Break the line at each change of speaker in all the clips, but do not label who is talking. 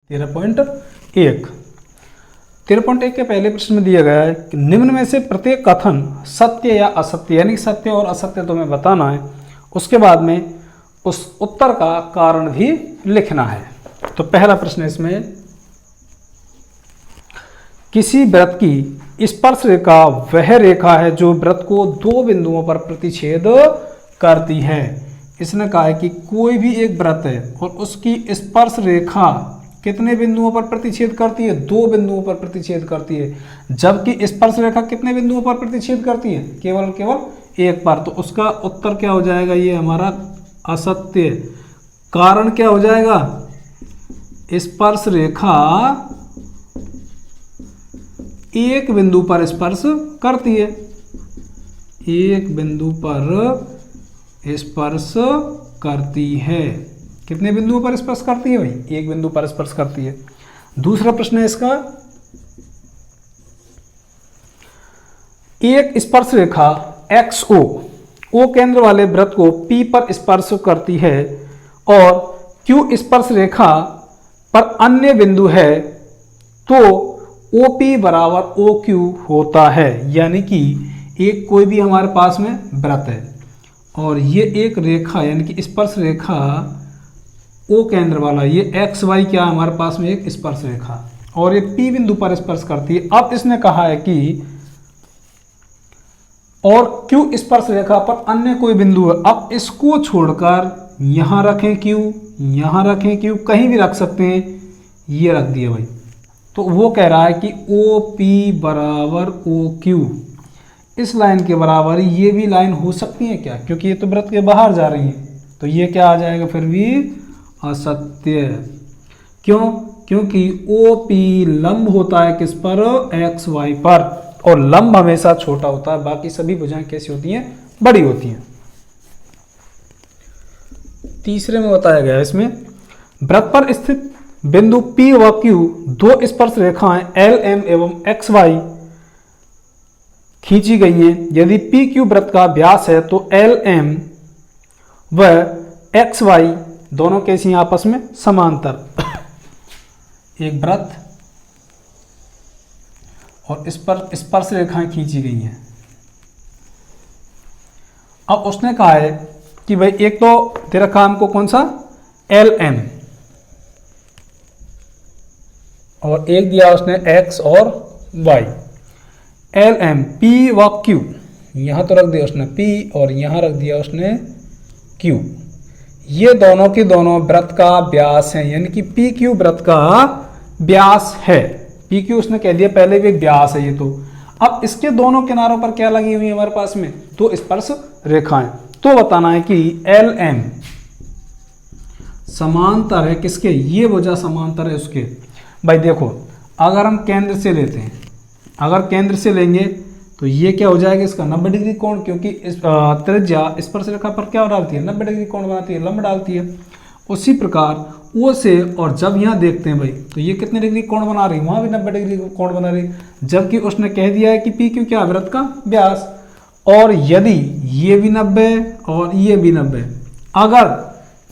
13.1 13.1 के पहले प्रश्न में दिया गया है कि निम्न में से प्रत्येक कथन सत्य या असत्य, यानी सत्य और असत्य तुम्हें बताना है, उसके बाद में उस उत्तर का कारण भी लिखना है। तो पहला प्रश्न इसमें, किसी वृत्त की स्पर्श रेखा वह रेखा है जो वृत्त को दो बिंदुओं पर प्रतिच्छेद करती है। इसने कहा है कि कोई भी एक वृत्त है और उसकी स्पर्श रेखा कितने बिंदुओं पर प्रतिच्छेद करती है? दो बिंदुओं पर प्रतिच्छेद करती है। जबकि स्पर्श रेखा कितने बिंदुओं पर प्रतिच्छेद करती है? केवल और केवल एक पर। तो उसका उत्तर क्या हो जाएगा? ये हमारा असत्य। कारण क्या हो जाएगा? स्पर्श रेखा एक बिंदु पर स्पर्श करती है, एक बिंदु पर स्पर्श करती है। कितने बिंदुओं पर स्पर्श करती है भाई? एक बिंदु पर स्पर्श करती है। दूसरा प्रश्न है इसका, एक स्पर्श रेखा XO O केंद्र वाले वृत्त को P पर स्पर्श करती है और Q स्पर्श रेखा पर अन्य बिंदु है, तो OP बराबर OQ होता है। यानी कि एक कोई भी हमारे पास में वृत्त है और ये एक रेखा यानी कि स्पर्श रेखा O केंद्र वाला, ये XY क्या है हमारे पास में? एक स्पर्श रेखा, और ये P बिंदु पर स्पर्श करती है। अब इसने कहा है कि और Q स्पर्श रेखा पर अन्य कोई बिंदु है। अब इसको छोड़कर यहां रखें Q, यहां रखें Q, कहीं भी रख सकते हैं, ये रख दिया भाई। तो वो कह रहा है कि OP बराबर OQ, इस लाइन के बराबर ये भी लाइन हो सकती है क्या? क्योंकि ये तो वृत्त के बाहर जा रही है, तो ये क्या आ जाएगा? फिर भी असत्य। क्यों? क्योंकि OP लंब होता है किस पर? XY पर, और लंब हमेशा छोटा होता है, बाकी सभी भुजाएं कैसी होती हैं? बड़ी होती हैं। तीसरे में बताया गया इसमें, वृत्त पर स्थित बिंदु P व Q दो स्पर्श रेखाएं LM एवं XY खींची गई हैं। यदि PQ वृत्त का व्यास है तो LM व XY दोनों कैसी हैं? आपस में समांतर। एक वृत्त और इस पर स्पर्श रेखाएं खींची गई हैं। अब उसने कहा है कि भाई एक तो दे रखा हमको कौन सा? LM, और एक दिया उसने X और Y। LM P व Q, यहां तो रख दिया उसने P और यहां रख दिया उसने Q। ये दोनों के दोनों वृत्त का व्यास है, यानी कि PQ वृत्त का व्यास है। PQ उसने कह दिया पहले भी व्यास है ये। तो अब इसके दोनों किनारों पर क्या लगी हुई है हमारे पास में? दो स्पर्श रेखाएं। तो बताना है कि LM समांतर है किसके? ये भुजा समांतर है उसके। भाई देखो, अगर हम केंद्र से लेते हैं, अगर केंद्र से लेंगे तो ये क्या हो जाएगा? इसका 90 डिग्री कोण, क्योंकि इस त्रिज्या स्पर्श रेखा पर क्या डालती है? 90 डिग्री कोण बनाती है, लंब डालती है। उसी प्रकार O से, और जब यहाँ देखते हैं भाई तो ये कितने डिग्री कोण बना रही है? वहां भी 90 डिग्री कोण बना रही है। जबकि उसने कह दिया है कि PQ क्या? वृत्त का व्यास। और यदि ये भी 90 और ये भी 90, अगर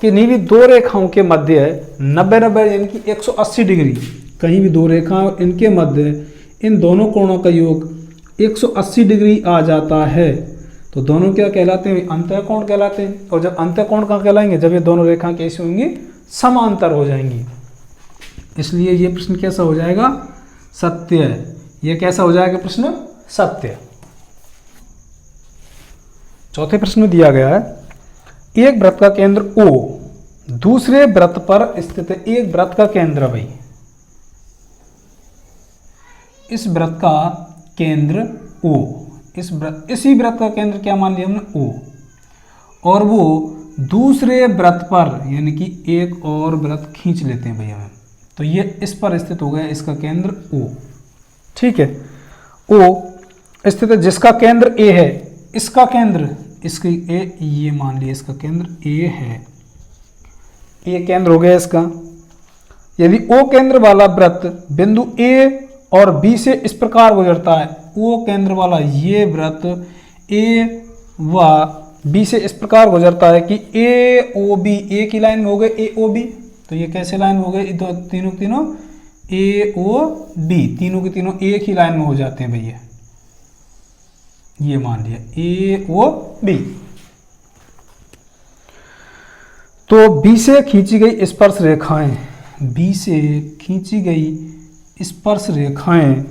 किन्हीं भी दो रेखाओं के मध्य 90-90 यानी कि 180 डिग्री, कहीं भी दो रेखाओं इनके मध्य इन दोनों कोणों का योग 180 डिग्री आ जाता है, तो दोनों क्या कहलाते हैं? अंतःकोण कहलाते हैं। और जब अंतःकोण कहाँ कहलाएंगे? जब ये दोनों रेखाएं कैसी होंगी? समांतर हो जाएंगी। इसलिए ये प्रश्न कैसा हो जाएगा? सत्य है। ये कैसा हो जाएगा प्रश्न? सत्य। चौथे प्रश्न में दिया गया है, एक वृत्त का केंद्र O दूसरे वृत्त पर स्थित है। एक वृत्त का केंद्र भाई, इस वृत्त का केंद्र O, इसी वृत्त का केंद्र क्या मान लिया हमने? O, और वो दूसरे वृत्त पर, यानी कि एक और वृत्त खींच लेते हैं भैया हम, तो ये इस पर स्थित हो गया इसका केंद्र O। ठीक है, O स्थित है, जिसका केंद्र A है। इसका केंद्र, इसकी A, ये मान लिया इसका केंद्र A है। A केंद्र हो गया इसका। यदि O केंद्र वाला वृत्त बिंदु A और B से इस प्रकार गुजरता है, O केंद्र वाला ये वृत्त A व B से इस प्रकार गुजरता है कि AOB, A की लाइन में हो गए AOB, तो ये कैसे लाइन हो गई, दो तीनों तीनों ए ओ बी, तीनों के तीनों एक ही लाइन में हो जाते हैं भैया, ये मान लिया ए ओ बी। तो बी से खींची गई स्पर्श रेखाएं, बी से खींची गई स्पर्श रेखाएं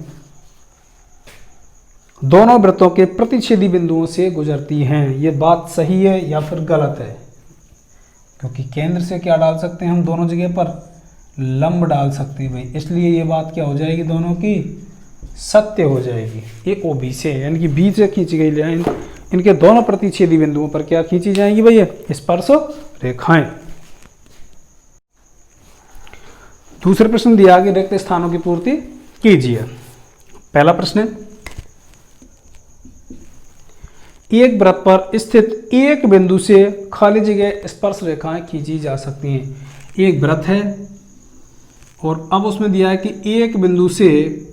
दोनों वृत्तों के प्रतिच्छेदी बिंदुओं से गुजरती हैं। ये बात सही है या फिर गलत है? क्योंकि केंद्र से क्या डाल सकते हैं हम दोनों जगह पर, लंब डाल सकते हैं भाई, इसलिए ये बात क्या हो जाएगी, दोनों की सत्य हो जाएगी। ए ओ बी से, यानी कि बी से खींची गई लाइन इनके दोनों प्रतिच्छेदी बिंदुओं पर क्या खींची जाएंगी भैया, स्पर्श रेखाएं। दूसरे प्रश्न दिया गया, रिक्त स्थानों की पूर्ति कीजिए। पहला प्रश्न, एक वृत्त पर स्थित एक बिंदु से खाली जगह स्पर्श रेखाएं खींची जा सकती हैं। एक वृत्त है और अब उसमें दिया है कि एक बिंदु से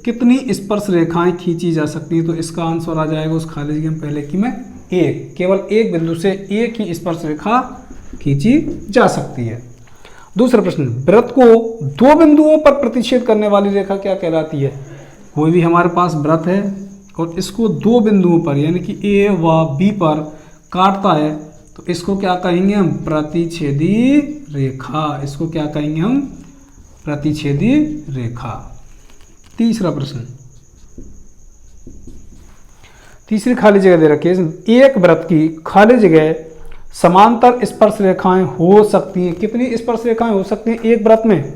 कितनी स्पर्श रेखाएं खींची जा सकती हैं, तो इसका आंसर आ जाएगा उस खाली जगह में पहले की में एक, केवल एक बिंदु से एक ही स्पर्श रेखा खींची जा सकती है। दूसरा प्रश्न, वृत्त को दो बिंदुओं पर प्रतिच्छेद करने वाली रेखा क्या कहलाती है? कोई भी हमारे पास वृत्त है और इसको दो बिंदुओं पर यानी कि ए व बी पर काटता है, तो इसको क्या कहेंगे हम, प्रतिच्छेदी रेखा। इसको क्या कहेंगे हम, प्रतिच्छेदी रेखा। तीसरा प्रश्न, तीसरी खाली जगह दे रखी है, एक वृत्त की खाली जगह समांतर स्पर्श रेखाएं हो सकती हैं। कितनी स्पर्श रेखाएं हो सकती हैं एक वृत्त में?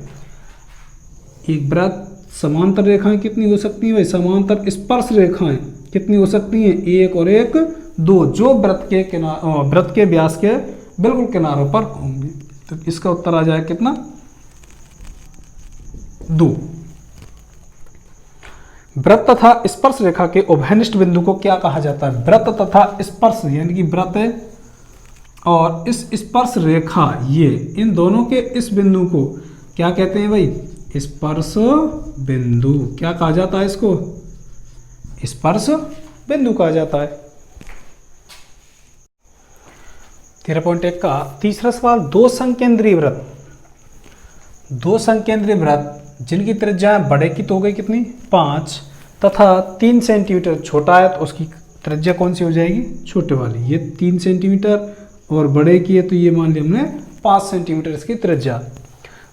एक वृत्त समांतर रेखाएं कितनी हो सकती हैं भाई, समांतर स्पर्श रेखाएं कितनी हो सकती हैं, एक और एक दो, जो वृत्त के व्यास के बिल्कुल किनारों पर होंगे। तो इसका उत्तर आ जाएगा कितना, 2। वृत्त तथा स्पर्श रेखा के उभयनिष्ठ बिंदु को क्या कहा जाता है? वृत्त तथा स्पर्श यानी कि वृत्त और इस स्पर्श रेखा, ये इन दोनों के इस बिंदु को क्या कहते हैं भाई, स्पर्श बिंदु। क्या कहा जाता है इसको, स्पर्श बिंदु कहा जाता है। 13.1 का तीसरा सवाल, दो संकेंद्रीय वृत्त, दो संकेंद्रीय वृत्त जिनकी त्रिज्या बड़े की तो हो गई कितनी, 5 तथा 3 सेंटीमीटर छोटा है, तो उसकी त्रिज्या कौन सी हो जाएगी, छोटे वाली। ये 3 सेंटीमीटर और बड़े की है तो ये मान लिया हमने 5 सेंटीमीटर इसकी त्रिज्या।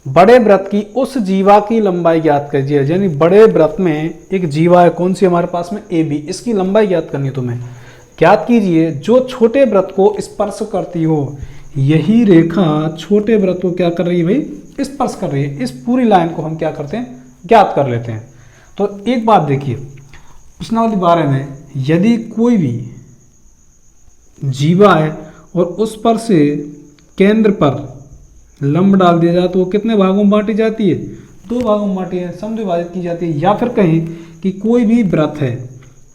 बड़े वृत्त की उस जीवा की लंबाई ज्ञात कीजिए, यानी बड़े वृत्त में एक जीवा है, कौन सी हमारे पास में, ए बी, इसकी लंबाई ज्ञात करनी है तुम्हें। ज्ञात कीजिए जो छोटे वृत्त को स्पर्श करती हो। यही रेखा छोटे वृत्त को क्या कर रही है भाई, स्पर्श कर रही है। इस पूरी लाइन को हम क्या करते हैं, ज्ञात कर लेते हैं। तो एक बात देखिए, प्रश्नावली 12 में यदि कोई भी जीवा है और उस पर से केंद्र पर लंब डाल दिया जाए तो वो कितने भागों में बांटी जाती है, 2 भागों में बांटी है, समविभाजित की जाती है। या फिर कहें कि कोई भी वृत्त है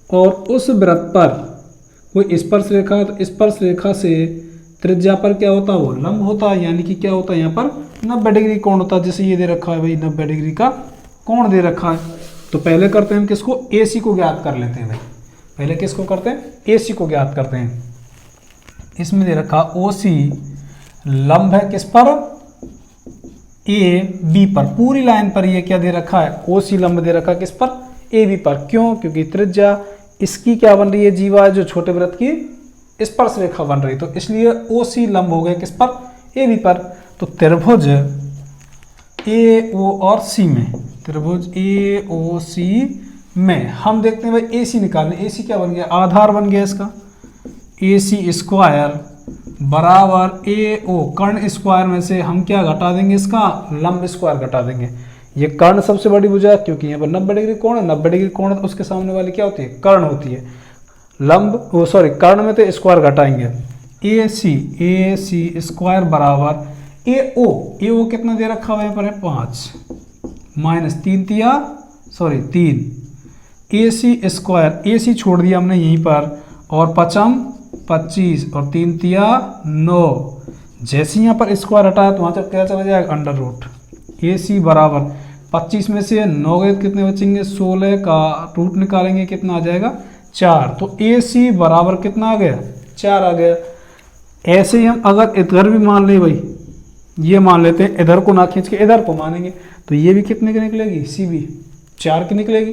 और उस वृत्त पर कोई स्पर्श रेखा है, तो स्पर्श रेखा से त्रिज्या पर क्या होता है, वो लंब होता है, यानी कि क्या होता है यहाँ पर 90 डिग्री कोण होता है। जैसे ये दे रखा है भाई 90 डिग्री का कोण दे रखा है। तो पहले करते हैं हम किसको, AC को ज्ञात कर लेते हैं भाई। पहले किसको करते हैं, AC को ज्ञात करते हैं। इसमें दे रखा OC लंब है किस पर, AB पर, पूरी लाइन पर। ये क्या दे रखा है, OC लंब दे रखा है किस पर, AB पर। क्यों, क्योंकि त्रिज्या इसकी क्या बन रही है, जीवा जो छोटे वृत्त की स्पर्श रेखा बन रही, तो इसलिए OC लंब हो गए किस पर, AB पर। तो त्रिभुज AO और C में, त्रिभुज AOC में हम देखते हैं भाई AC निकालने। AC क्या बन गया, आधार बन गया इसका, AC स्क्वायर बराबर AO, कर्ण स्क्वायर में से हम क्या घटा देंगे, इसका लंब स्क्वायर घटा देंगे। ये कर्ण सबसे बड़ी भुजा, क्योंकि यहाँ पर 90 डिग्री कोण है, 90 डिग्री कोण है तो उसके सामने वाली क्या होती है, कर्ण होती है। लंब वो सॉरी कर्ण में तो स्क्वायर घटाएंगे। AC स्क्वायर बराबर AO कितना दे रखा हुआ है यहाँ पर है 5 माइनस 3 AC स्क्वायर, AC छोड़ दिया हमने यहीं पर, और 5 25 और 3 9। जैसे यहाँ पर स्क्वायर हटाया तो वहाँ तक क्या चला जाएगा, अंडर रूट। AC बराबर 25 में से 9 गए कितने बचेंगे, 16 का रूट निकालेंगे कितना आ जाएगा 4। तो AC बराबर कितना आ गया, 4 आ गया। ऐसे ही हम अगर इधर भी मान ले भाई, ये मान लेते हैं, इधर को ना खींच के इधर को मानेंगे, तो ये भी कितने की निकलेगी, सी बी 4 की निकलेगी।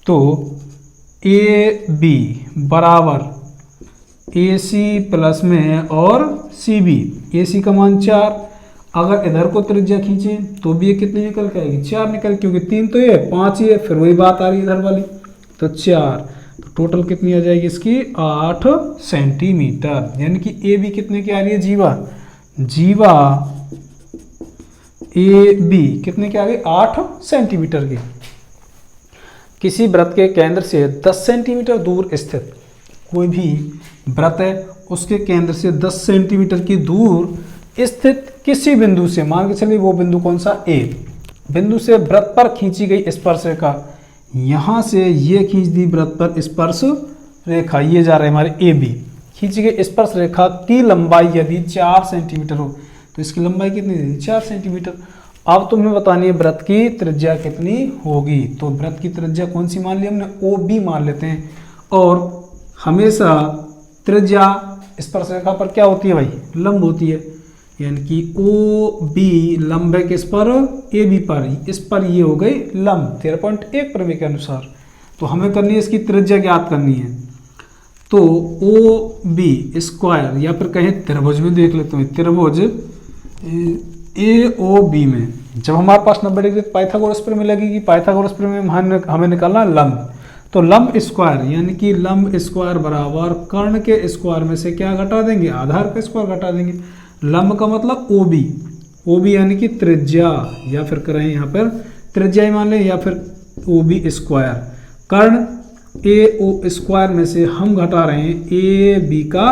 तो ए बी बराबर ए सी प्लस में और सी बी, ए सी का मान 4, अगर इधर को त्रिज्या खींचें तो भी ये कितनी निकल के आएगी, 4 निकल, क्योंकि 3 तो ये 5 ही है, फिर वही बात आ रही है इधर वाली, तो 4, तो टोटल कितनी आ जाएगी इसकी 8 सेंटीमीटर। यानी कि ए बी कितने की आ रही है, जीवा जीवा ए बी कितने की आ गई, 8 सेंटीमीटर की। किसी वृत्त के केंद्र से 10 सेंटीमीटर दूर स्थित कोई भी वृत्त है, उसके केंद्र से 10 सेंटीमीटर की दूर स्थित किसी बिंदु से, मान के चलिए वो बिंदु कौन सा, ए बिंदु से वृत्त पर खींची गई स्पर्श रेखा, यहाँ से ये खींच दी वृत्त पर स्पर्श रेखा, ये जा रहा है हमारे ए बी, खींची गई स्पर्श रेखा की लंबाई यदि 4 सेंटीमीटर हो, तो इसकी लंबाई कितनी थी, 4 सेंटीमीटर। अब तुम्हें बतानी है वृत्त की त्रिज्या कितनी होगी, तो वृत्त की त्रिज्या कौन सी मान ली हमने, ओ बी मान लेते हैं। और हमेशा त्रिज्या स्पर्श रेखा पर क्या होती है भाई, लंब होती है, यानी कि ओ बी लंब है किस पर, ए बी पर, इस पर ये हो गई लंब 13.1 प्रमेय के अनुसार। तो हमें करनी है इसकी त्रिज्या ज्ञात करनी है, तो ओ बी स्क्वायर या फिर कहें त्रिभुज में देख लेते हैं, त्रिभुज ए ओ बी में जब हमारे पास 90 डिग्री पाइथागोरस प्रमेय लगेगी, पाइथागोरस प्रमेय में हमें निकालना लंब, तो लंब स्क्वायर यानी कि लंब स्क्वायर बराबर कर्ण के स्क्वायर में से क्या घटा देंगे, आधार का स्क्वायर घटा देंगे। लंब का मतलब ओ बी यानी कि त्रिज्या, या फिर करें यहाँ पर त्रिज्या ही मान लें, या फिर ओ बी स्क्वायर, कर्ण ए ओ स्क्वायर में से हम घटा रहे हैं ए बी का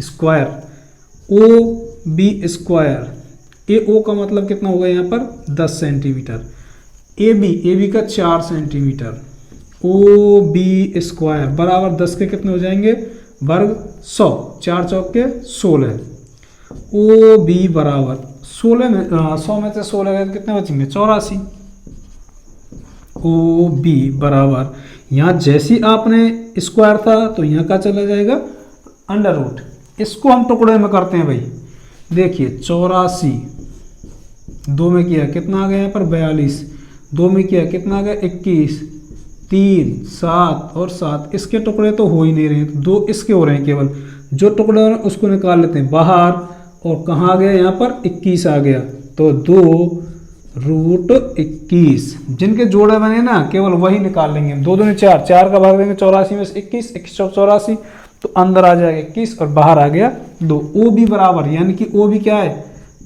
स्क्वायर, ओ बी स्क्वायर, ए ओ का मतलब कितना होगा यहाँ पर 10 सेंटीमीटर, ए बी का 4 सेंटीमीटर, ओ बी स्क्वायर बराबर 10 के कितने हो जाएंगे वर्ग 100, 4 चौक के 16, ओ बी बराबर 16 में 100 में से 16 गए कितने बचेंगे 84, ओ बी बराबर यहाँ जैसी आपने स्क्वायर था तो यहाँ का चला जाएगा अंडर रूट, इसको हम टुकड़े में करते हैं भाई, देखिए 84, 2 में किया कितना आ गया यहाँ पर 42, 2 में किया कितना आ गया 21, 3, 7 और 7, इसके टुकड़े तो हो ही नहीं रहे, 2 इसके हो रहे हैं केवल, जो टुकड़े हो रहे हैं उसको निकाल लेते हैं बाहर, और कहाँ आ गया यहाँ पर 21 आ गया, तो 2 रूट 21, जिनके जोड़े बने ना केवल वही निकाल लेंगे, 2 दूनी 4, 4 का भाग देंगे 84 में से 21, 21 चौक 84, तो अंदर आ जाएगा 21 और बाहर आ गया 2। ओ बी बराबर यानी कि ओ बी क्या है,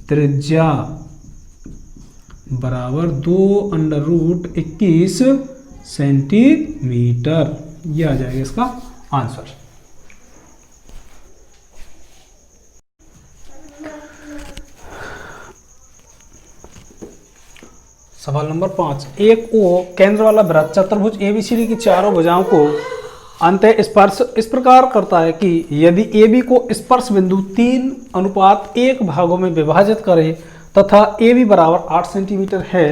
त्रिज्या बराबर 2 अंडर रूट 21 सेंटीमीटर, यह आ जाएगा इसका आंसर। सवाल नंबर 5, एक ओ केंद्र वाला वृत्त चतुर्भुज एबीसीडी की चारों भुजाओं को अंतः स्पर्श इस प्रकार करता है कि यदि ए बी को स्पर्श बिंदु 3:1 भागों में विभाजित करे तथा ए बी बराबर 8 सेंटीमीटर है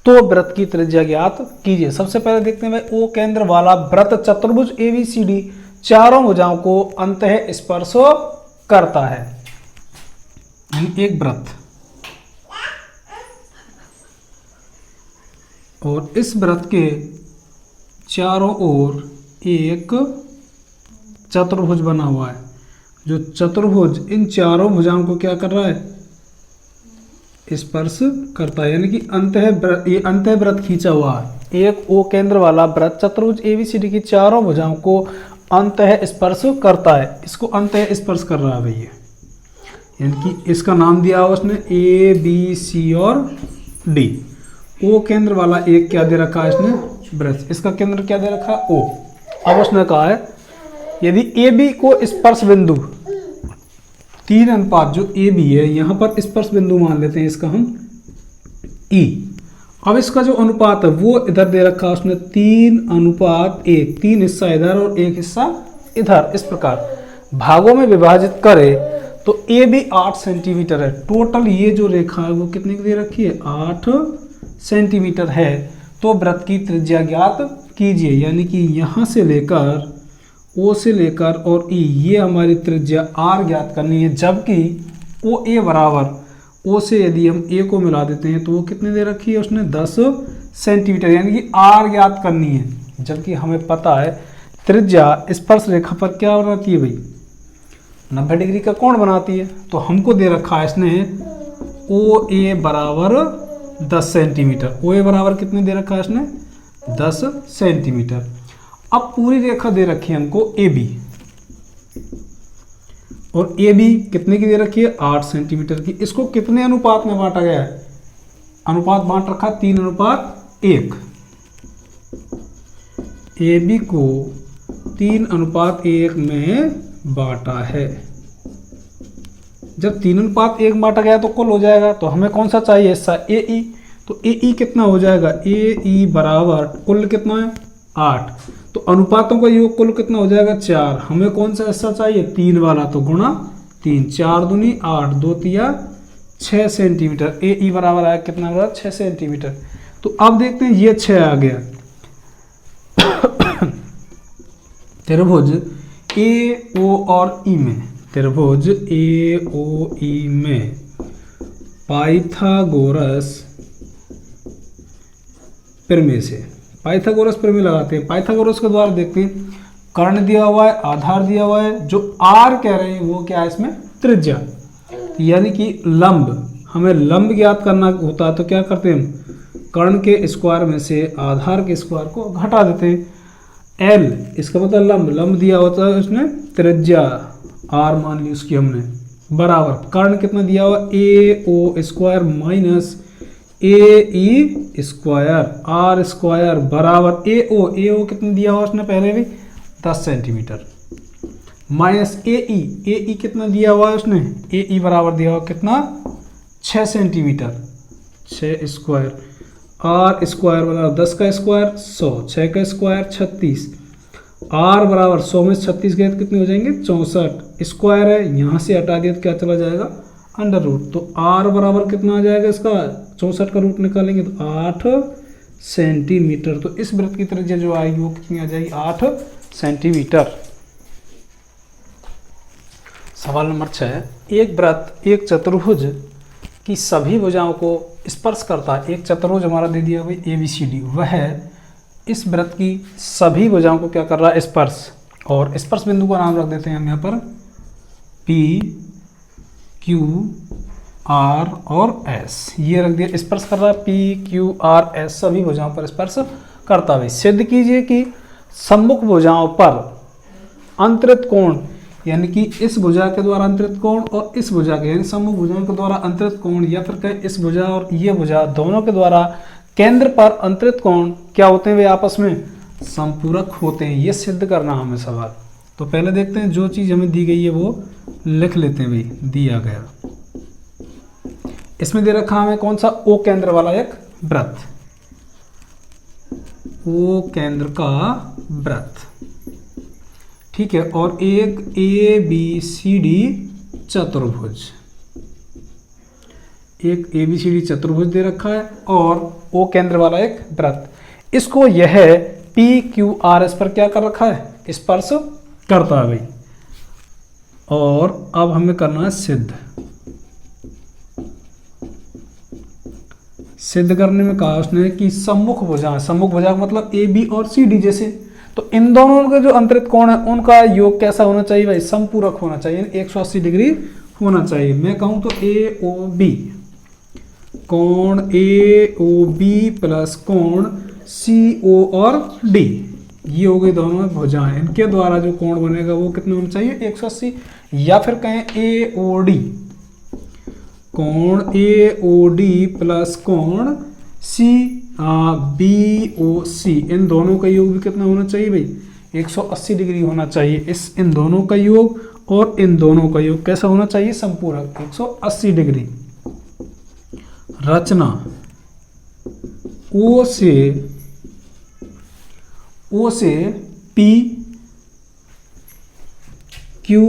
तो वृत्त की त्रिज्या ज्ञात कीजिए। सबसे पहले देखते हैं ओ केंद्र वाला वृत्त चतुर्भुज एबीसीडी चारों भुजाओं को अंतः स्पर्श करता है, एक वृत्त, और इस वृत्त के चारों ओर एक चतुर्भुज बना हुआ है, जो चतुर्भुज इन चारों भुजाओं को क्या कर रहा है, स्पर्श करता है, यानी कि अंतः वृत्त खींचा हुआ है। एक ओ केंद्र वाला वृत्त चतुर्भुज एबीसीडी की चारों भुजाओं को अंतः स्पर्श करता है, इसको अंतः स्पर्श कर रहा है भैया, यानी कि इसका नाम दिया हुआ उसने ए बी सी और डी। ओ केंद्र वाला एक क्या दे रखा है इसने, वृत्त, इसका केंद्र क्या दे रखा है ओ। अब उसने कहा है यदि ए बी को स्पर्श बिंदु 3:, जो ए बी है यहाँ पर स्पर्श बिंदु मान लेते हैं इसका हम ई। अब इसका जो अनुपात है वो इधर दे रखा है उसने 3:1, 3 हिस्सा इधर और 1 हिस्सा इधर, इस प्रकार भागों में विभाजित करे तो ए बी 8 सेंटीमीटर है। टोटल ये जो रेखा है वो कितने की दे रखी है, 8 सेंटीमीटर है। तो वृत्त की त्रिज्या ज्ञात कीजिए, यानी कि यहाँ से लेकर ओ से लेकर और ई, ये हमारी त्रिज्या आर ज्ञात करनी है, जबकि ओ ए बराबर ओ से यदि हम ए को मिला देते हैं तो वो कितने दे रखी है उसने 10 सेंटीमीटर, यानी कि आर ज्ञात करनी है। जबकि हमें पता है त्रिज्या स्पर्श रेखा पर क्या बनाती है भाई, 90 डिग्री का कोण बनाती है। तो हमको दे रखा है इसने ओ ए बराबर 10 सेंटीमीटर। ओ ए बराबर कितने दे रखा है इसने 10 सेंटीमीटर। अब पूरी रेखा दे रखी है हमको ए बी, और ए बी कितने की दे रखी है 8 सेंटीमीटर की। इसको कितने अनुपात में बांटा गया है, अनुपात बांट रखा 3:1। ए बी को 3:1 में बांटा है। जब 3:1 बांटा गया तो कुल हो जाएगा, तो हमें कौन सा चाहिए हिस्सा ए ई। तो ए ई कितना हो जाएगा, ए ई बराबर कुल कितना है 8, तो अनुपातों का योग कुल कितना हो जाएगा 4। हमें कौन सा हिस्सा चाहिए 3 वाला, तो गुणा 3, 4 दूनी 8, 2 तिया 6 सेंटीमीटर। ए ई बराबर आया कितना, बराबर 6 सेंटीमीटर। तो अब देखते हैं ये 6 आ गया। त्रिभुज ए ओ और ई में, त्रिभुज ए ओ ई में पाइथागोरस प्रमेय से, पाइथागोरस प्रमेय लगाते हैं। पाइथागोरस के द्वारा देखते हैं, कर्ण दिया हुआ है, आधार दिया हुआ है, जो आर कह रहे हैं वो क्या है इसमें त्रिज्या, यानी कि लंब। हमें लंब ज्ञात करना होता है तो क्या करते हैं हम, कर्ण के स्क्वायर में से आधार के स्क्वायर को घटा देते हैं। एल इसका मतलब लंब, लंब दिया होता है उसने त्रिज्या आर मान ली उसकी हमने, बराबर कर्ण कितना दिया हुआ A O square minus A E square R square बराबर ए ओ कितना दिया हुआ उसने पहले भी 10 सेंटीमीटर, माइनस ए ई कितना दिया हुआ है उसने, ए ई बराबर दिया हुआ कितना 6 सेंटीमीटर, 6 स्क्वायर, आर स्क्वायर बराबर 10 का स्क्वायर 100, 6 का स्क्वायर 36, आर बराबर 100 में 36 गए तो कितने हो जाएंगे 64, स्क्वायर है यहाँ से हटा दिया तो क्या चला जाएगा अंडर रूट। तो आर बराबर कितना आ जाएगा इसका 64 का रूट निकालेंगे तो 8 सेंटीमीटर। तो इस वृत्त की त्रिज्या जो आएगी वो कितनी आ जाएगी 8 सेंटीमीटर। सवाल नंबर 6, एक वृत्त एक चतुर्भुज की सभी भुजाओं को स्पर्श करता है। एक चतुर्भुज हमारा दे दिया भाई ए बी सी डी, वह इस वृत्त की सभी भुजाओं को क्या कर रहा है स्पर्श, और स्पर्श बिंदु का नाम रख देते हैं हम यहाँ पर पी क्यू आर और एस, ये रख दिया स्पर्श कर रहा है पी क्यू आर एस, सभी भुजाओं पर स्पर्श करता है। सिद्ध कीजिए कि सम्मुख भुजाओं पर अंतरित कोण, यानी कि इस भुजा के द्वारा अंतरित कोण और इस भुजा के, यानी सम्मुख भुजाओं के द्वारा अंतरित कोण, या फिर कहें इस भुजा और ये भुजा दोनों के द्वारा केंद्र पर अंतरित कोण क्या होते हैं, वे आपस में संपूरक होते हैं। ये सिद्ध करना हमें सवाल। तो पहले देखते हैं जो चीज़ हमें दी गई है वो लिख लेते हैं भाई, दिया गया इसमें दे रखा हमें कौन सा ओ केंद्र वाला एक वृत्त, ओ केंद्र का वृत्त, ठीक है, और एक ए बी सी डी चतुर्भुज, एक ए बी सी डी चतुर्भुज दे रखा है और ओ केंद्र वाला एक वृत्त। इसको यह पी क्यू आर एस पर क्या कर रखा है स्पर्श करता है भाई। और अब हमें करना है सिद्ध। सिद्ध करने में कहा उसने कि सम्मुख भुजा, सम्मुख भुजा मतलब ए बी और सी डी जैसे, तो इन दोनों के जो अंतरित कोण है उनका योग कैसा होना चाहिए भाई, संपूरक होना चाहिए, 180 डिग्री होना चाहिए। मैं कहूं तो ए ओ बी, कोण ए ओ बी प्लस कोण सी ओ और डी, ये हो गए दोनों भुजाएं, इनके द्वारा जो कोण बनेगा वो कितना होना चाहिए 180। या फिर कहें ए ओ डी, कोण ए ओ डी प्लस कोण सी बी ओ सी, इन दोनों का योग भी कितना होना चाहिए भाई 180 डिग्री होना चाहिए। इन दोनों का योग और इन दोनों का योग कैसा होना चाहिए संपूरक 180 डिग्री। रचना ओ से पी क्यू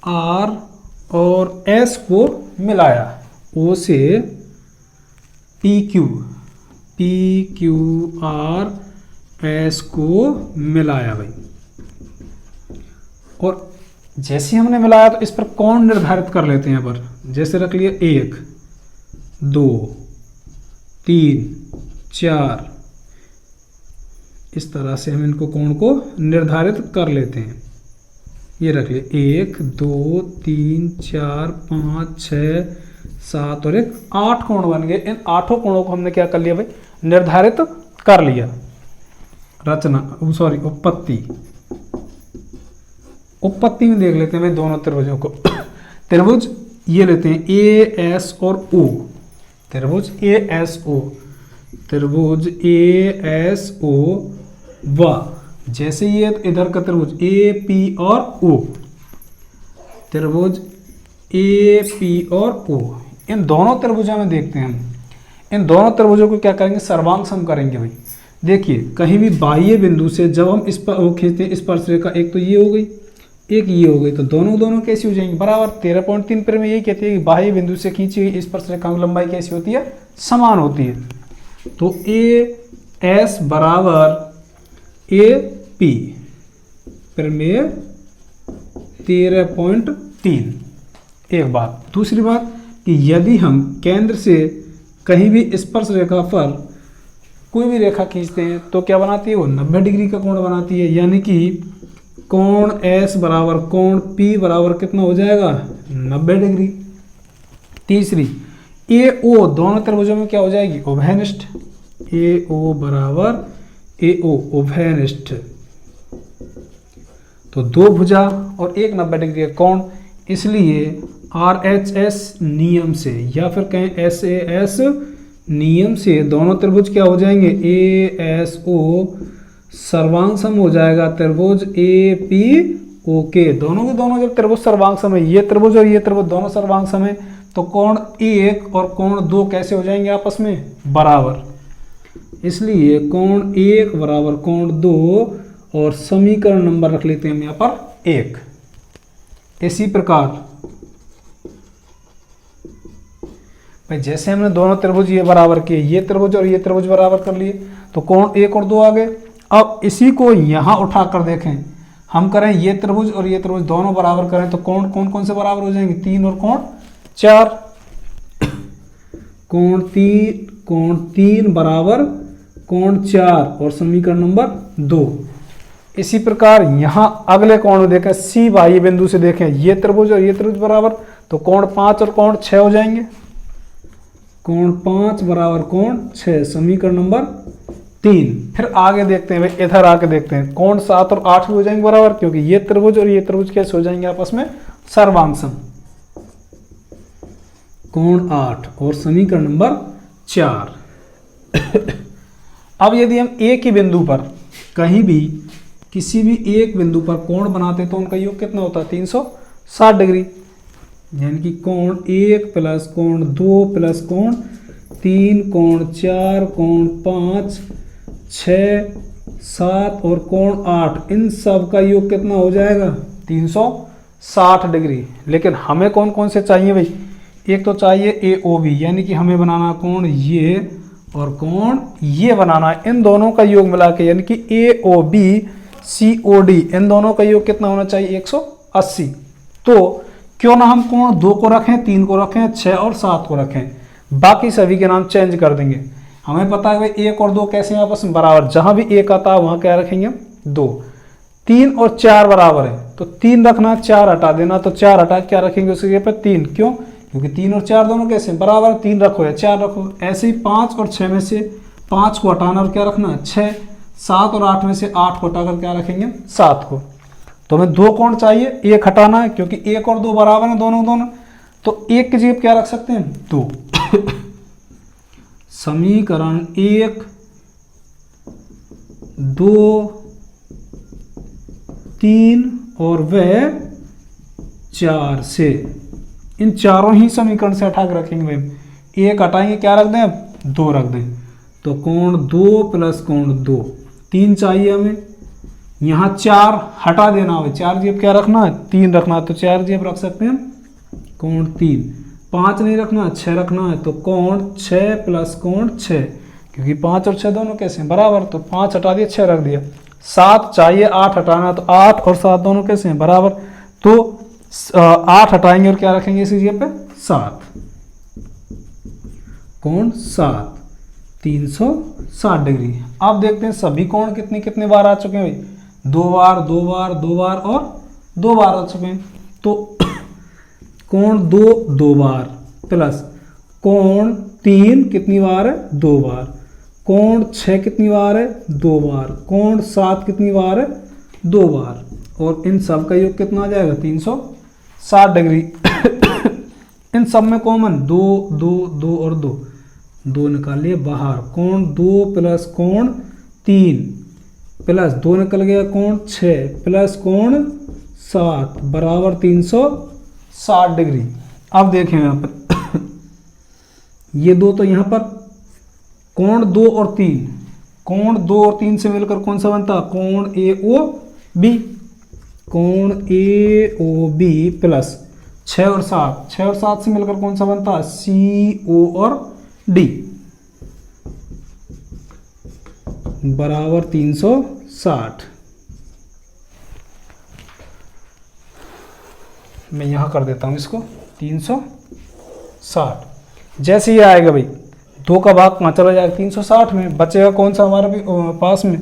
आर और एस को मिलाया, ओ से पी क्यू आर एस को मिलाया भाई, और जैसे हमने मिलाया तो इस पर कोण निर्धारित कर लेते हैं। यहाँ पर जैसे रख लिए 1 2 3 4, इस तरह से हम इनको कोण को निर्धारित कर लेते हैं। ये रख लिए 1 2 3 4 5 6 7 और 1 8 कोण बन गए। इन 8 कोणों को हमने क्या कर लिया भाई, निर्धारित कर लिया। रचना सॉरी उत्पत्ति, उत्पत्ति में देख लेते हैं भाई दोनों त्रिभुजों को। त्रिभुज ये लेते हैं ए एस और ओ, त्रिभुज ए एस ओ, त्रिभुज ए एस ओ व जैसे ये इधर का त्रिभुज ए पी और ओ, त्रिभुज ए पी और ओ, इन दोनों त्रिभुजों में देखते हैं हम। इन दोनों त्रिभुजों को क्या करेंगे, सर्वांग सम करेंगे भाई। देखिए कहीं भी बाह्य बिंदु से जब हम इस पर खींचते हैं स्पर्शरेखा, एक तो ये हो गई एक ये हो गई, तो दोनों कैसी हो जाएंगी, बराबर। 13.3 पर में यही कहती है कि बाह्य बिंदु से खींची हुई स्पर्शरेखा की लंबाई कैसी होती है, समान होती है। तो ए एस बराबर ए पी, प्रमेय 13.3। एक बात। दूसरी बात कि यदि हम केंद्र से कहीं भी स्पर्श रेखा पर कोई भी रेखा खींचते हैं तो क्या बनाती है, वो 90 डिग्री का कोण बनाती है। यानी कि कोण S बराबर कोण P बराबर कितना हो जाएगा, 90 डिग्री। तीसरी AO दोनों त्रिभुजों में क्या हो जाएगी, उभयनिष्ठ। AO बराबर AO उभयनिष्ठ। तो दो भुजा और एक 90 डिग्री का कोण, इसलिए RHS नियम से या फिर कहें SAS नियम से दोनों त्रिभुज क्या हो जाएंगे, ASO सर्वांग सम हो जाएगा त्रिभुज APOK। दोनों के दोनों जब त्रिभुज सर्वांग सम है, ये त्रिभुज और ये त्रिभुज दोनों सर्वांग सम है, तो कोण 1 और कोण 2 कैसे हो जाएंगे आपस में, बराबर। इसलिए कोण 1 बराबर कोण 2 और समीकरण नंबर रख लेते हैं हम यहाँ पर 1। इसी प्रकार भाई जैसे हमने दोनों त्रिभुज ये बराबर किए, ये त्रिभुज और ये त्रिभुज बराबर कर लिए, तो कोण 1 और 2 आ गए। अब इसी को यहाँ उठाकर देखें, हम करें ये त्रिभुज और ये त्रिभुज दोनों बराबर करें तो कोण कौन कौन से बराबर हो जाएंगे, 3 और कोण 4। कोण 3 बराबर कोण 4 और समीकरण नंबर 2। इसी प्रकार यहाँ अगले कोण में देखें, सी बाह्य बिंदु से देखें, ये त्रिभुज और ये त्रिभुज बराबर, तो कोण 5 और कोण 6 हो जाएंगे। कोण 5 बराबर कोण 6, समीकरण नंबर 3। फिर आगे देखते हैं भाई, इधर आके देखते हैं, कोण 7 और 8 भी हो जाएंगे बराबर, क्योंकि ये त्रिभुज और ये त्रिभुज कैसे हो जाएंगे आपस में, सर्वांग सम। कोण 8 और समीकरण नंबर 4। अब यदि हम एक ही बिंदु पर कहीं भी किसी भी एक बिंदु पर कोण बनाते तो उनका योग कितना होता है, 360 डिग्री। यानी कि कोण 1 प्लस कोण 2 प्लस कोण 3 कोण 4 कोण 5 6 7 और कोण 8, इन सब का योग कितना हो जाएगा, 360 डिग्री। लेकिन हमें कौन कौन से चाहिए भाई, एक तो चाहिए AOB, यानी कि हमें बनाना कोण ये और कोण ये बनाना है, इन दोनों का योग मिला के, यानी कि AOB COD, इन दोनों का योग कितना होना चाहिए, 180। तो क्यों ना हम कोण 2 को रखें, 3 को रखें, 6 और 7 को रखें, बाकी सभी के नाम चेंज कर देंगे। हमें पता है भाई 1 और 2 कैसे हैं आपस में, बराबर। जहां भी 1 आता है वहां क्या रखेंगे, 2। 3 और 4 बराबर है, तो 3 रखना, 4 हटा देना, तो 4 हटा क्या रखेंगे उसकी जगह पर 3। क्यों, क्योंकि 3 और 4 दोनों कैसे हैं, बराबर। 3 रखो या 4 रखो। ऐसे ही 5 और 6 में से 5 को हटाना और क्या रखना, 6। 7 और 8 में से 8 को हटाकर क्या रखेंगे, 7 को। तो हमें 2 कोण चाहिए, 1 हटाना है, क्योंकि 1 और 2 बराबर है दोनों, तो 1 की जगह क्या रख सकते हैं, 2। समीकरण 1 2 3 और वह 4 से इन चारों ही समीकरण से हटा के रखेंगे भाई। 1 हटाएंगे, क्या रख दें, 2 रख दें, तो कोण 2 प्लस कोण 2, 3 चाहिए हमें। यहाँ 4 हटा देना है, 4 जेब क्या रखना है, 3 रखना है, तो 4 जेब रख सकते हैं कोण 3। 5 नहीं रखना, 6 रखना है, तो कोण 6 प्लस कोण 6, क्योंकि 5 और 6 दोनों कैसे हैं, बराबर। तो 5 हटा दिया, 6 रख दिया। 7 चाहिए, 8 हटाना, तो 8 और 7 दोनों कैसे हैं, बराबर। तो 8 हटाएंगे और क्या रखेंगे इसी जगह पे 7, कोण 7, 360 डिग्री। अब देखते हैं सभी कोण कितनी कितनी बार आ चुके हैं भाई, 2 बार 2 बार 2 बार और 2 बार आ चुके हैं। तो कोण 2 बार प्लस कोण 3 कितनी बार है 2 बार, कोण 6 कितनी बार है 2 बार, कोण 7 कितनी बार है 2 बार, और इन सब का योग कितना आ जाएगा 360 डिग्री। इन सब में कॉमन 2 2 2 और 2 2 निकालिए बाहर, कोण 2 प्लस कोण 3 प्लस 2 निकल गया कोण 6 प्लस कोण 7 बराबर 360 डिग्री। अब देखें यहाँ पर ये 2 तो यहाँ पर कोण 2 और 3, कोण 2 और 3 से मिलकर कौन सा बनता, कोण AOB, कोण AOB प्लस 6 और 7, 6 और 7 से मिलकर कौन सा बनता, CO और D बराबर 360। मैं यहां कर देता हूं इसको 360। जैसे ये आएगा भाई 2 का भाग 5 चला जाएगा 360 में, बचेगा कौन सा हमारे पास में,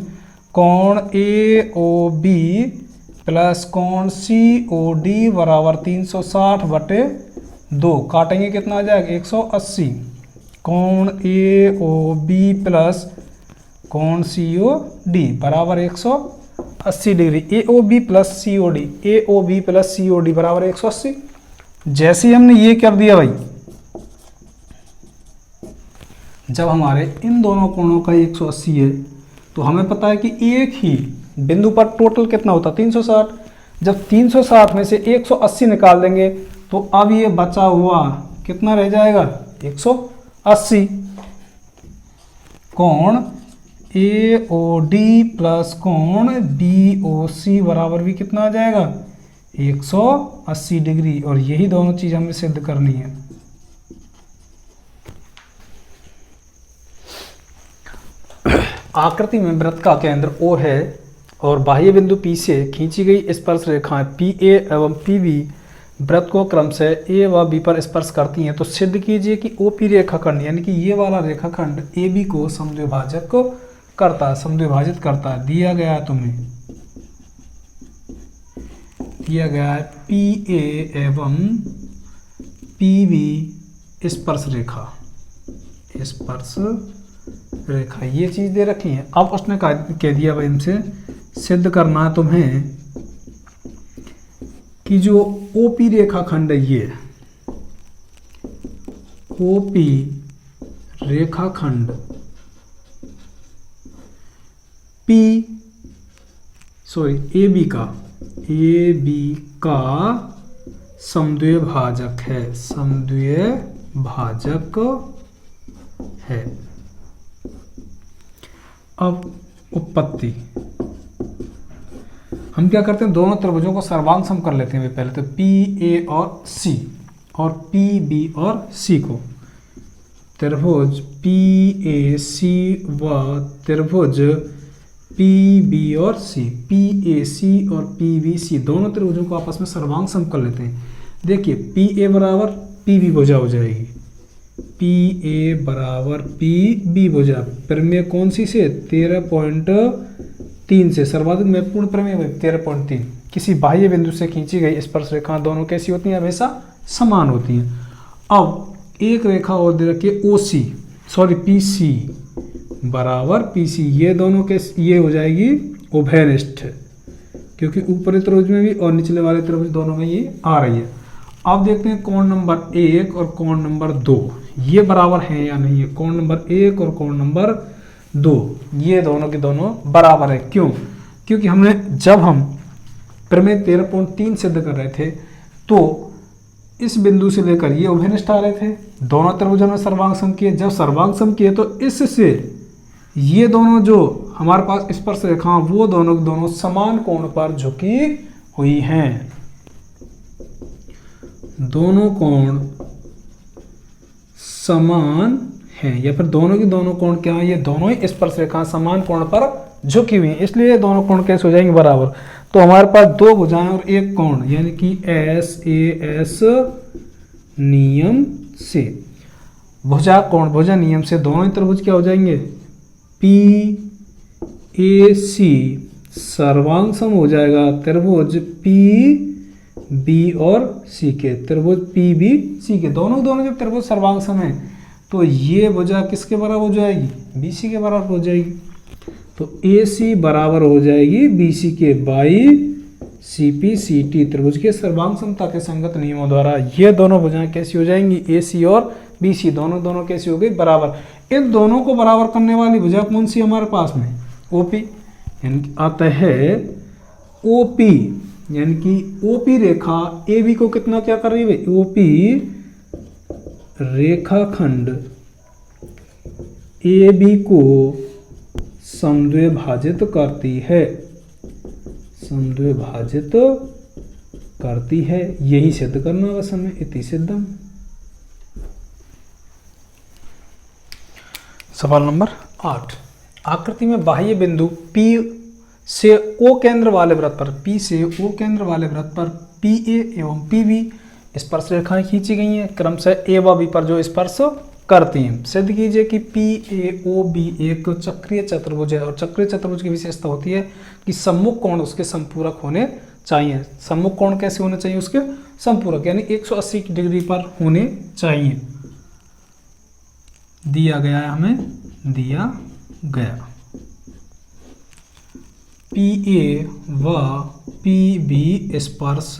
कोण AOB प्लस कोण COD बराबर 360 बटे 2, काटेंगे कितना आ जाएगा 180, कोण AOB प्लस कोण COD बराबर 180 degree, AOB plus COD, AOB plus COD बराबर 180। जैसे ही हमने ये कर दिया भाई, जब हमारे इन दोनों कोणों का 180 है तो हमें पता है कि एक ही बिंदु पर टोटल कितना होता है 360। जब 360 में से 180 निकाल देंगे तो अब ये बचा हुआ कितना रह जाएगा 180। कोण AOD प्लस कोण BOC बराबर भी कितना आ जाएगा 180 डिग्री, और यही दोनों चीज हमें सिद्ध करनी है। आकृति में वृत्त का केंद्र O है और बाह्य बिंदु P से खींची गई स्पर्श रेखाएं PA एवं PB वृत्त को क्रमशः A व B पर स्पर्श करती हैं, तो सिद्ध कीजिए कि OP रेखाखंड यानी कि ये वाला रेखाखंड AB को समद्विभाजक समद्विभाजित करता है। दिया गया है तुम्हें, दिया गया है PA एवं PB स्पर्श रेखा ये चीज दे रखी है। अब उसने कह दिया भाई हमसे सिद्ध करना है तुम्हें कि जो OP रेखाखंड है, ये OP रेखाखंड AB का समद्विभाजक है। अब उत्पत्ति हम क्या करते हैं, दोनों त्रिभुजों को सर्वांग सम कर लेते हैं पहले तो PA और C और PB और C को। त्रिभुज PAC व त्रिभुज PB और C, PAC और PBC दोनों त्रिभुजों को आपस में सर्वांग सम कर लेते हैं। देखिए PA बराबर PB भुजा हो जाएगी, PA बराबर PB भुजा प्रमेय कौन सी से 13.3 से, सर्वाधिक महत्वपूर्ण प्रमेय 13.3। किसी बाह्य बिंदु से खींची गई स्पर्श रेखा दोनों कैसी होती हैं, हमेशा समान होती हैं। अब एक रेखा और दे रखी है PC बराबर PC, ये दोनों के ये हो जाएगी उभयनिष्ठ, क्योंकि ऊपरी त्रिभुज में भी और निचले वाले त्रिभुज दोनों में ये आ रही है। अब देखते हैं कोण नंबर 1 और कोण नंबर 2 ये बराबर हैं या नहीं है। कोण नंबर 1 और कोण नंबर 2 ये दोनों के दोनों बराबर है। क्यों? क्योंकि हमने जब हम प्रमेय 13.3 सिद्ध कर रहे थे तो इस बिंदु से लेकर ये उभयनिष्ठ आ रहे थे, दोनों त्रिभुजों में सर्वांग सम किए। जब सर्वांग सम किए तो इससे ये दोनों जो हमारे पास स्पर्श रेखा वो दोनों समान कोण पर झुकी हुई हैं। दोनों कोण समान हैं या फिर दोनों के दोनों कोण क्या है, ये दोनों ही स्पर्श रेखा समान कोण पर झुकी हुई हैं, इसलिए दोनों कोण कैसे हो जाएंगे बराबर। तो हमारे पास दो भुजाएं और एक कोण, यानी कि SAS नियम से भुजा कोण भुजा नियम से दोनों ही त्रिभुज क्या हो जाएंगे, PAC सर्वांग सम हो जाएगा त्रिभुज PB और C के, त्रिभुज PBC के। दोनों जब त्रिभुज सर्वांग सम है तो ये भुजा किसके बराबर हो जाएगी, BC के बराबर हो जाएगी। तो AC बराबर हो जाएगी BC के बाई CPCT त्रिभुज के सर्वांग समता के संगत नियमों द्वारा ये दोनों भुजाएं कैसी हो जाएंगी, AC और BC दोनों कैसी हो गई, बराबर। इन दोनों को बराबर करने वाली भुजा कौन सी हमारे पास में, OP, यानी कि आता है OP, यानी कि OP रेखा AB को कितना क्या कर रही है भाई, OP रेखाखंड AB को समद्विभाजित करती है, समद्विभाजित करती है, यही सिद्ध करना बस हमें, इति सिद्धम। सवाल नंबर 8, आकृति में बाह्य बिंदु P से O केंद्र वाले वृत्त पर, P से O केंद्र वाले वृत्त पर PA एवं PB स्पर्श रेखाएं खींची गई हैं, क्रमशः A व B पर जो स्पर्श करती हैं। सिद्ध कीजिए कि PAOB एक चक्रीय चतुर्भुज है और चक्रीय चतुर्भुज की विशेषता होती है कि सम्मुख कोण उसके संपूरक होने चाहिए। सम्मुख कोण कैसे होने चाहिए, उसके संपूरक, यानी 180 डिग्री पर होने चाहिए। दिया गया है हमें, दिया गया PA व PB स्पर्श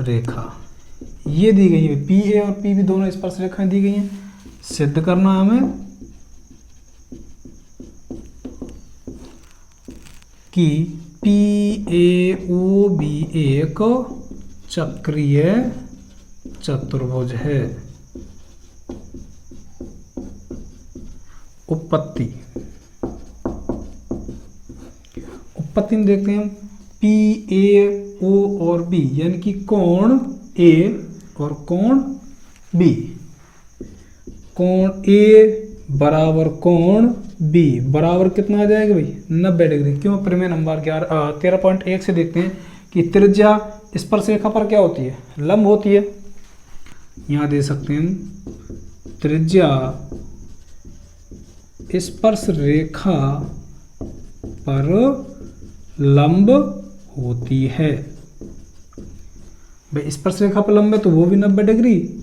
रेखा ये दी गई है, PA और PB दोनों स्पर्श रेखाएं दी गई हैं। सिद्ध करना है हमें कि PAOB एक चक्रीय चतुर्भुज है। उत्पत्ति में देखते हैं PAO और B, यानी कि कोण A और कोण B, कोण A बराबर कोण B बराबर कितना आ जाएगा भाई, 90 डिग्री। क्यों, प्रमेय नंबर 13.1 से देखते हैं कि त्रिज्या स्पर्श रेखा पर क्या होती है, लंब होती है। यहाँ दे सकते हैं त्रिज्या स्पर्श रेखा पर लंब होती है। भाई स्पर्श रेखा पर लंब है तो वो भी 90 डिग्री,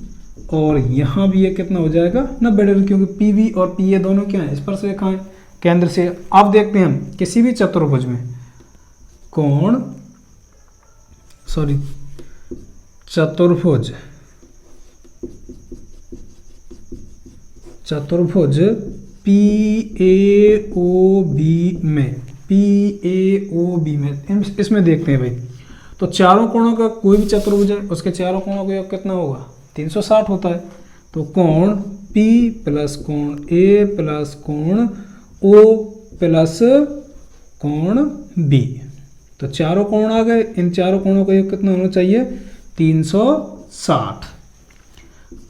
और यहाँ भी ये कितना हो जाएगा, 90 डिग्री, क्योंकि PB और PA दोनों क्या है, स्पर्श रेखाएं केंद्र से। आप देखते हैं हम किसी भी चतुर्भुज में कोण चतुर्भुज PAOB में इसमें देखते हैं भाई, तो चारों कोणों का कोई भी चतुर्भुज है उसके चारों कोणों का योग कितना होगा, 360 होता है। तो कोण P प्लस कोण A प्लस कोण O प्लस कोण B, तो चारों कोण आ गए। इन चारों कोणों का योग कितना होना चाहिए, 360।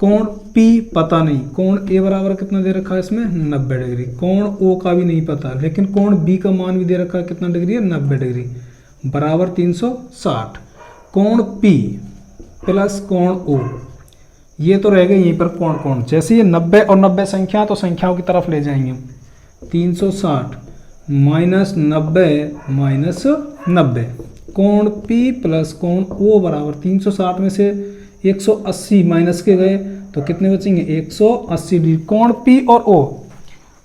कोण P पता नहीं, कोण A बराबर कितना दे रखा है इसमें, 90 डिग्री। कोण O का भी नहीं पता, लेकिन कोण B का मान भी दे रखा है, कितना डिग्री है, 90 डिग्री बराबर 360। कोण P प्लस कोण O, ये तो रह गए यहीं पर कोण। जैसे ये 90 और 90 संख्या, तो संख्याओं की तरफ ले जाएंगे हम। 360 माइनस 90 माइनस 90, कोण P प्लस कोण O बराबर 360 में से 180 माइनस के गए तो कितने बचेंगे, 180 डिग्री। कोण P और O,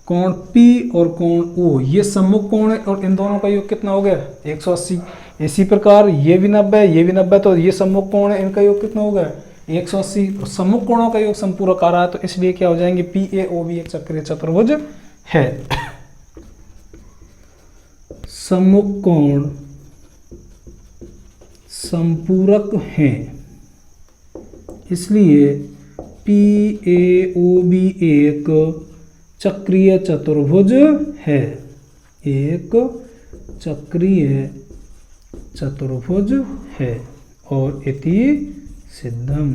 कोण P और कोण O ये सम्मुख कोण है, और इन दोनों का योग कितना हो गया, 180। इसी प्रकार ये भी 90 ये भी 90, तो ये सम्मुख कोण है, इनका योग कितना हो गया, 180। तो सम्मुख कोणों का योग संपूरक आ रहा है, तो इसलिए क्या हो जाएंगे, PAOB एक चक्रीय चतुर्भुज है। सम्मुख कोण संपूरक हैं, इसलिए PAOB एक चक्रीय चतुर्भुज है, एक चक्रीय चतुर्भुज है, और इति सिद्धम।